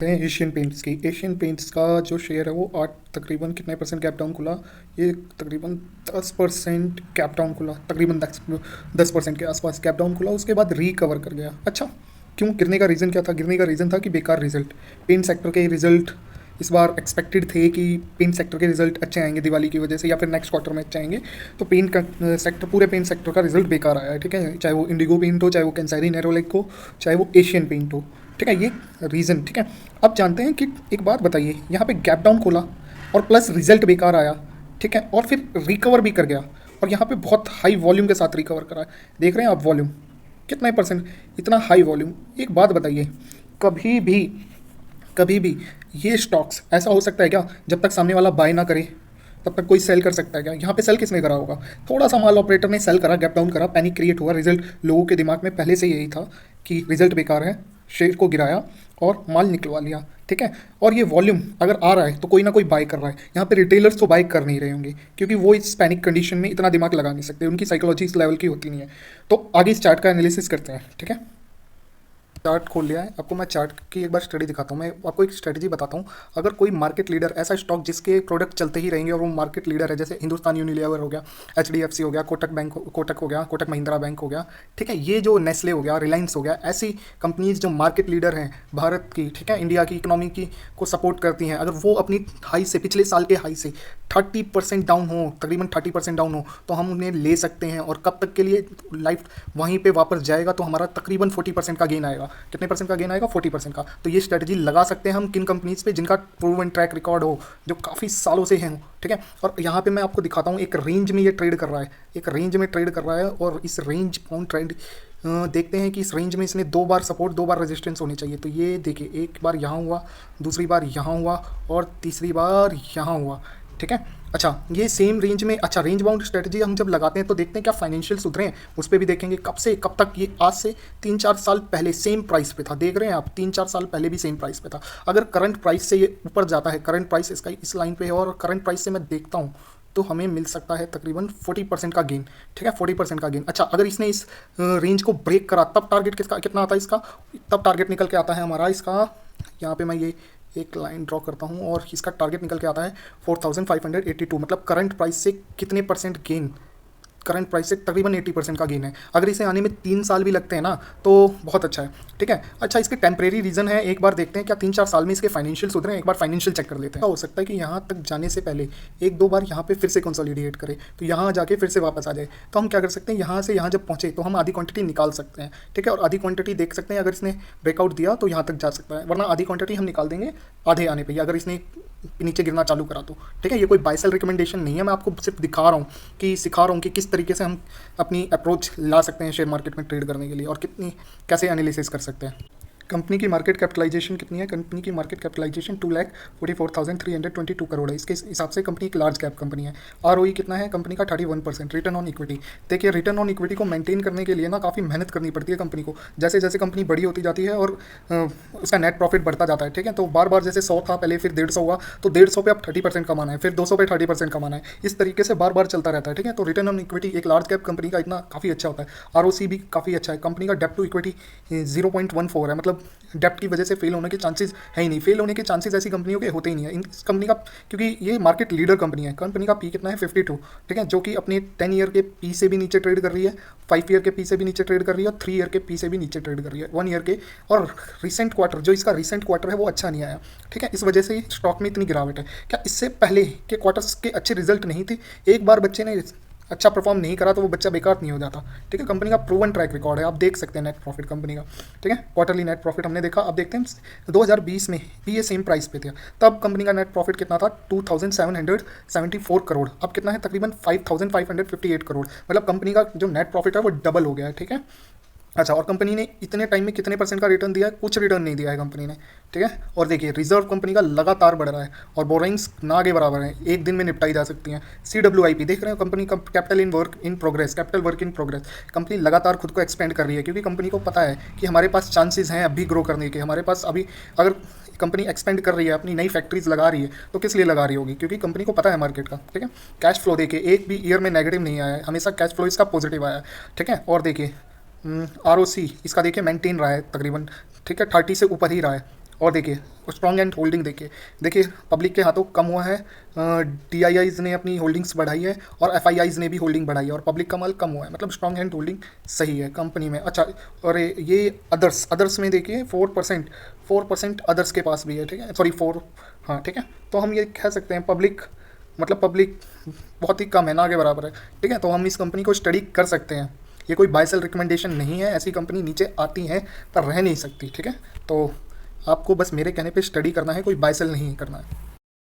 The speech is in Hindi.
हैं एशियन पेंट्स की। एशियन पेंट्स का जो शेयर है वो आठ तकरीबन कितने परसेंट गैप डाउन खुला। ये तकरीबन 10% गैप डाउन खुला, तकरीबन 10% के आसपास गैप डाउन खुला, उसके बाद रिकवर कर गया। अच्छा, क्यों गिरने का रीज़न क्या था? गिरने का रीज़न था कि बेकार रिजल्ट, पेंट सेक्टर के रिजल्ट इस बार एक्सपेक्टेड थे कि पेंट सेक्टर के रिजल्ट अच्छे आएंगे दिवाली की वजह से, या फिर नेक्स्ट क्वार्टर में अच्छे आएंगे। तो पेंट का सेक्टर, पूरे पेंट सेक्टर का रिजल्ट बेकार आया है। ठीक है, चाहे वो इंडिगो पेंट हो, चाहे वो कैंसारी नेरोलैक हो, चाहे वो एशियन पेंट हो। ठीक है, ये रीज़न। ठीक है, अब जानते हैं कि एक बात बताइए, यहाँ पे गैप डाउन खोला और प्लस रिजल्ट बेकार आया। ठीक है, और फिर रिकवर भी कर गया, और यहाँ पे बहुत हाई वॉल्यूम के साथ रिकवर करा है। देख रहे हैं आप वॉल्यूम कितना परसेंट, इतना हाई वॉल्यूम। एक बात बताइए, कभी भी कभी भी ये स्टॉक्स ऐसा हो सकता है क्या, जब तक सामने वाला बाय ना करे तब तक कोई सेल कर सकता है क्या? यहाँ पे सेल किसने करा होगा? थोड़ा सा माल ऑपरेटर ने सेल करा, गैप डाउन करा, पैनिक क्रिएट हुआ, रिजल्ट लोगों के दिमाग में पहले से यही था कि रिजल्ट बेकार है, शेयर को गिराया और माल निकलवा लिया। ठीक है, और ये वॉल्यूम अगर आ रहा है तो कोई ना कोई बाय कर रहा है। यहाँ पे रिटेलर्स तो बाय कर नहीं रहे होंगे, क्योंकि वो इस पैनिक कंडीशन में इतना दिमाग लगा नहीं सकते, उनकी साइकोलॉजी इस लेवल की होती नहीं है। तो आगे इस चार्ट का एनालिसिस करते हैं। ठीक है, चार्ट खोल लिया है, आपको मैं चार्ट की एक बार स्टडी दिखाता हूँ। मैं आपको एक स्ट्रेटजी बताता हूँ। अगर कोई मार्केट लीडर, ऐसा स्टॉक जिसके प्रोडक्ट चलते ही रहेंगे और वो मार्केट लीडर है, जैसे हिंदुस्तान यूनिलीवर हो गया, एचडीएफसी हो गया, कोटक हो गया, कोटक महिंद्रा बैंक हो गया, ठीक है, ये जो नेस्ले हो गया, रिलायंस हो गया, ऐसी कंपनीज जो मार्केट लीडर हैं भारत की, ठीक है, इंडिया की इकोनॉमी की को सपोर्ट करती हैं, अगर वो अपनी हाई से, पिछले साल के हाई से 30% डाउन हो, तकरीबन 30% डाउन हो, तो हम उन्हें ले सकते हैं। और कब तक के लिए? लाइफ वहीं पे वापस जाएगा तो हमारा तकरीबन 40% का गेन आएगा। कितने परसेंट का गेन आएगा? 40% का। तो ये स्ट्रेटजी लगा सकते हैं हम किन कंपनीज पे, जिनका प्रूवन ट्रैक रिकॉर्ड हो, जो काफ़ी सालों से हैं। ठीक है, और यहाँ पे मैं आपको दिखाता हूँ, एक रेंज में ये ट्रेड कर रहा है, एक रेंज में ट्रेड कर रहा है, और इस रेंज पाउंड ट्रेंड देखते हैं कि इस रेंज में इसने 2 बार सपोर्ट, 2 बार रेजिस्टेंस होनी चाहिए। तो ये देखिए, एक बार यहाँ हुआ, दूसरी बार यहाँ हुआ, और तीसरी बार यहाँ हुआ। ठीक है, अच्छा, ये सेम रेंज में, अच्छा, रेंज बाउंड स्ट्रेटजी हम जब लगाते हैं तो देखते हैं क्या फाइनेंशियल सुधरे हैं, उस पर भी देखेंगे कब से कब तक। ये आज से 3-4 साल पहले सेम प्राइस पे था, देख रहे हैं आप, 3-4 साल पहले भी सेम प्राइस पे था। अगर करंट प्राइस से ये ऊपर जाता है, करंट प्राइस इसका इस लाइन पे है, और करंट प्राइस से मैं देखता हूँ तो हमें मिल सकता है तकरीबन 40% का गेन। ठीक है, 40% का गेन। अच्छा, अगर इसने इस रेंज को ब्रेक करा तब टारगेट किसका कितना आता है इसका? तब टारगेट निकल के आता है हमारा इसका, यहाँ पे मैं ये एक लाइन ड्रॉ करता हूँ, और इसका टारगेट निकल के आता है 4582। मतलब करंट प्राइस से कितने परसेंट गेन? करंट प्राइस से तकरीबन 80% का गेन है। अगर इसे आने में 3 साल भी लगते हैं ना तो बहुत अच्छा है। ठीक है, अच्छा, इसके टेम्परेरी रीज़न है, एक बार देखते हैं क्या 3-4 साल में इसके फाइनेंशियल सुधरे हैं। एक बार फाइनेंशियल चेक कर लेते हैं। हो सकता है कि यहाँ तक जाने से पहले 1-2 बार यहाँ पे फिर से कंसोलिडेट करे, तो यहाँ जाके फिर से वापस आ जाए। तो हम क्या कर सकते हैं, यहाँ से यहाँ जब पहुँचे तो हम आधी क्वांटिटी निकाल सकते हैं। ठीक है, और आधी क्वांटिटी देख सकते हैं, अगर इसने ब्रेकआउट दिया तो यहाँ तक जा सकता है, वरना आधी क्वांटिटी हम निकाल देंगे आधे आने पर ही, अगर इसने नीचे गिरना चालू करा तो। ठीक है, ये कोई बाय सेल रिकमेंडेशन नहीं है, मैं आपको सिर्फ दिखा रहा हूँ कि सिखा रहा हूँ कि किस तरीके से हम अपनी अप्रोच ला सकते हैं शेयर मार्केट में ट्रेड करने के लिए, और कितनी कैसे एनालिसिस कर सकते हैं। कंपनी की मार्केट कैपिटलाइजेशन कितनी है? कंपनी की मार्केट कैपिटलाइजेशन 2,44,322 करोड़ है। इसके हिसाब से कंपनी एक लार्ज कैप कंपनी है। आरओई कितना है कंपनी का? 31%। रिटर्न ऑन इक्विटी, देखिए, रिटर्न ऑन इक्विटी को मेंटेन करने के लिए ना काफ़ी मेहनत करनी पड़ती है कंपनी को। जैसे जैसे कंपनी बड़ी होती जाती है और उसका नेट प्रॉफिट बढ़ता जाता है, ठीक है, तो बार बार जैसे 100 था पहले, फिर 150 हुआ, तो 150 पे अब 30% कमाना है, फिर 200 पे 30% कमाना है, इस तरीके से बार बार चलता रहता है। ठीक है, तो रिटर्न ऑन इक्विटी एक लार्ज कैप कंपनी का इतना काफ़ी अच्छा होता है। आरओसी भी काफ़ी अच्छा है। कंपनी का डेप्ट टू इक्विटी 0.14 है, मतलब डेप्ट की वजह से फेल होने के चांसेस है ही नहीं। फेल होने के चांसेस ऐसी कंपनियों के होते ही नहीं है। इस कंपनी का, क्योंकि ये मार्केट लीडर कंपनी है, कंपनी का पी कितना है? 52। ठीक है, जो कि अपने 10 ईयर के पी से भी नीचे ट्रेड कर रही है, 5 ईयर के पी से भी नीचे ट्रेड कर रही है, और 3 ईयर के पी से भी नीचे ट्रेड कर रही है, 1 ईयर के। और रिसेंट क्वार्टर, जो इसका रिसेंट क्वार्टर है वो अच्छा नहीं आया। ठीक है, इस वजह से स्टॉक में इतनी गिरावट है। क्या इससे पहले के क्वार्टर्स के अच्छे रिजल्ट नहीं थे? एक बार बच्चे ने अच्छा परफॉर्म नहीं करा तो वो बच्चा बेकार नहीं हो जाता। ठीक है, कंपनी का प्रूवन ट्रैक रिकॉर्ड है, आप देख सकते हैं नेट प्रॉफिट कंपनी का। ठीक है, क्वार्टरली नेट प्रॉफिट हमने देखा। अब देखते हैं 2020 में भी ये सेम प्राइस पे थे, तब कंपनी का नेट प्रॉफिट कितना था? 2,774 करोड़। अब कितना है? तकरीबन 5,558 करोड़। मतलब कंपनी का जो नेट प्रॉफिट है वो डबल हो गया है। ठीक है, अच्छा, और कंपनी ने इतने टाइम में कितने परसेंट का रिटर्न दिया है? कुछ रिटर्न नहीं दिया है कंपनी ने। ठीक है, और देखिए, रिजर्व कंपनी का लगातार बढ़ रहा है, और बोरिंग्स ना के बराबर है, एक दिन में निपटाई जा सकती हैं। CWIP देख रहे हो, कंपनी का capital work in progress. Company लगातार खुद को एक्सपेंड कर रही है, क्योंकि कंपनी को पता है कि हमारे पास चांसेस हैं अभी ग्रो करने के। हमारे पास अभी, अगर कंपनी एक्सपेंड कर रही है, अपनी नई फैक्ट्रीज लगा रही है, तो किस लिए लगा रही होगी? क्योंकि कंपनी को पता है मार्केट का। ठीक है, कैश फ्लो देखिए, एक भी ईयर में नेगेटिव नहीं आया है, हमेशा कैश फ्लो इसका पॉजिटिव आया है। ठीक है, और देखिए, ROC इसका देखिए मेंटेन रहा है तकरीबन। ठीक है, 30 से ऊपर ही रहा है, और देखिए स्ट्रॉन्ग एंड होल्डिंग देखिए पब्लिक के हाथों कम हुआ है, DIIs ने अपनी होल्डिंग्स बढ़ाई है और FIIs ने भी होल्डिंग बढ़ाई है और पब्लिक का माल कम हुआ है, मतलब स्ट्रॉन्ग एंड होल्डिंग सही है कंपनी में। अच्छा, और ये अदर्स में देखिए 4% अदर्स के पास भी है, ठीक है, सॉरी 4, हाँ ठीक है। तो हम ये कह सकते हैं पब्लिक बहुत ही कम है, ना के बराबर है, ठीक है। तो हम इस कंपनी को स्टडी कर सकते हैं। ये कोई बाय सेल रिकमेंडेशन नहीं है, ऐसी कंपनी नीचे आती हैं पर रह नहीं सकती, ठीक है। तो आपको बस मेरे कहने पे स्टडी करना है, कोई बाय सेल नहीं करना है।